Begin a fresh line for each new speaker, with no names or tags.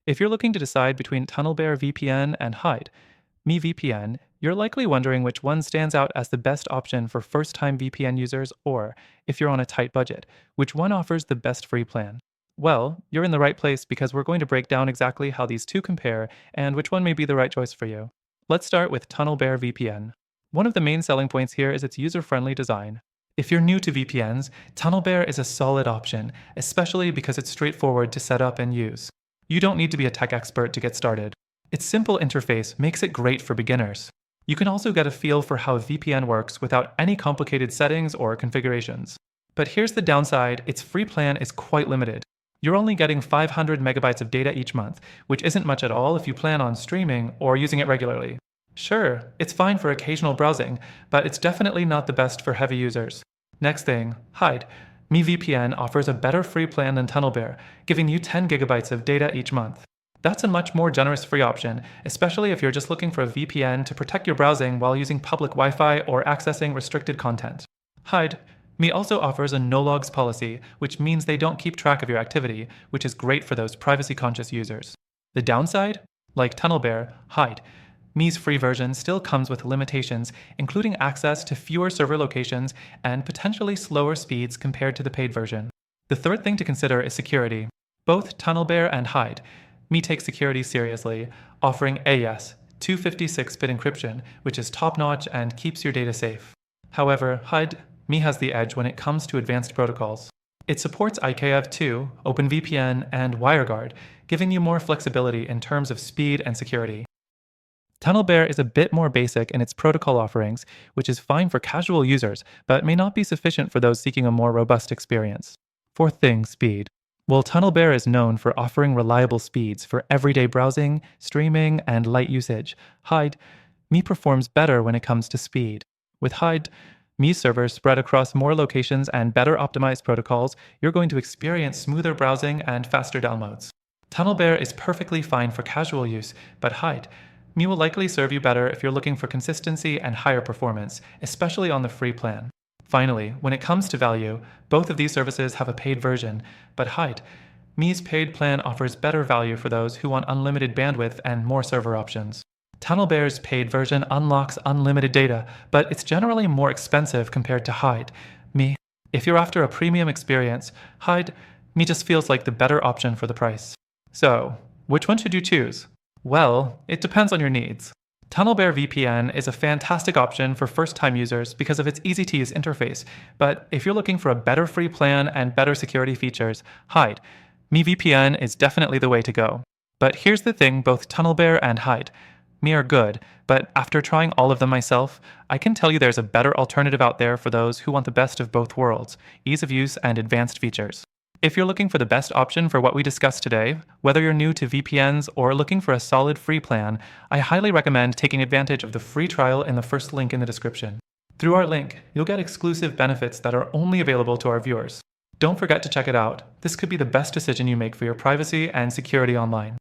If you're looking to decide between TunnelBear VPN and Hide, Me VPN, you're likely wondering which one stands out as the best option for first-time VPN users, or, if you're on a tight budget, which one offers the best free plan. Well, you're in the right place because we're going to break down exactly how these two compare and which one may be the right choice for you. Let's start with TunnelBear VPN. One of the main selling points here is its user-friendly design. If you're new to VPNs, TunnelBear is a solid option, especially because it's straightforward to set up and use. You don't need to be a tech expert to get started. Its simple interface makes it great for beginners. You can also get a feel for how a VPN works without any complicated settings or configurations. But here's the downside: its free plan is quite limited. You're only getting 500 megabytes of data each month, which isn't much at all if you plan on streaming or using it regularly. Sure, it's fine for occasional browsing, but it's definitely not the best for heavy users. Next thing, Hide. Me VPN offers a better free plan than TunnelBear, giving you 10 gigabytes of data each month. That's a much more generous free option, especially if you're just looking for a VPN to protect your browsing while using public Wi-Fi or accessing restricted content. Hide. Me also offers a no-logs policy, which means they don't keep track of your activity, which is great for those privacy-conscious users. The downside? Like TunnelBear, Hide. Me's free version still comes with limitations, including access to fewer server locations and potentially slower speeds compared to the paid version. The third thing to consider is security. Both TunnelBear and Hide. Me takes security seriously, offering AES, 256-bit encryption, which is top-notch and keeps your data safe. However, Hide, Me has the edge when it comes to advanced protocols. It supports IKEv2, OpenVPN, and WireGuard, giving you more flexibility in terms of speed and security. TunnelBear is a bit more basic in its protocol offerings, which is fine for casual users, but may not be sufficient for those seeking a more robust experience. Fourth thing, speed. While TunnelBear is known for offering reliable speeds for everyday browsing, streaming, and light usage, Hide, Me performs better when it comes to speed. With Hide, Me's servers spread across more locations and better optimized protocols, you're going to experience smoother browsing and faster downloads. TunnelBear is perfectly fine for casual use, but Hide, Me will likely serve you better if you're looking for consistency and higher performance, especially on the free plan. Finally, when it comes to value, both of these services have a paid version, but Hide, Me's paid plan offers better value for those who want unlimited bandwidth and more server options. TunnelBear's paid version unlocks unlimited data, but it's generally more expensive compared to Hide. Me, if you're after a premium experience, Hide, Me just feels like the better option for the price. So, which one should you choose? Well, it depends on your needs. TunnelBear VPN is a fantastic option for first-time users because of its easy-to-use interface, but if you're looking for a better free plan and better security features, Hide, Me VPN is definitely the way to go. But here's the thing: both TunnelBear and Hide, Me are good, but after trying all of them myself, I can tell you there's a better alternative out there for those who want the best of both worlds, ease of use and advanced features. If you're looking for the best option for what we discussed today, whether you're new to VPNs or looking for a solid free plan, I highly recommend taking advantage of the free trial in the first link in the description. Through our link, you'll get exclusive benefits that are only available to our viewers. Don't forget to check it out. This could be the best decision you make for your privacy and security online.